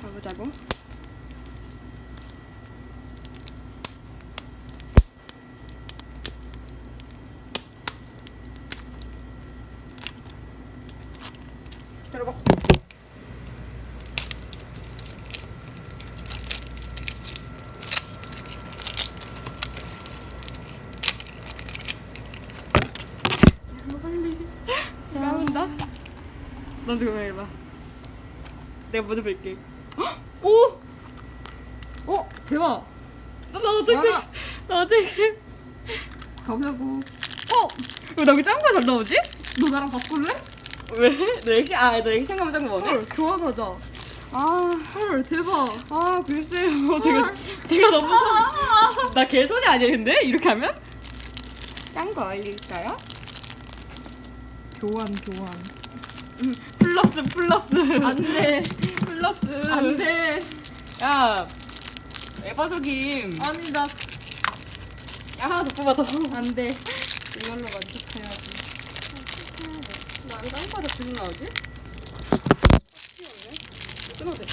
가보자고. 기다려봐. 빨리. 나온다. 넌 조금 해봐. 내가 먼저 뵐게. 오! 대박. 나 어떡해. 많아. 나 어떡해. 가보자고. 왜 나 여기 짠 거 잘 나오지? 너 나랑 바꿀래? 왜? 너 액션 가면 짠거 뭐네? 헐, 교환하자. 헐, 대박. 글쎄요. 제가 너무 나 개소리 아니야, 근데? 이렇게 하면? 짠 거 알릴까요? 교환. 플러스. 안 돼. 플러스. 안 돼. 야, 에바저김. 아니, 나 하나 더 뽑아, 더. 안 돼. 이걸로 만족해야지. 나왜 짠 거다 기분 나오지? 끊어도 돼.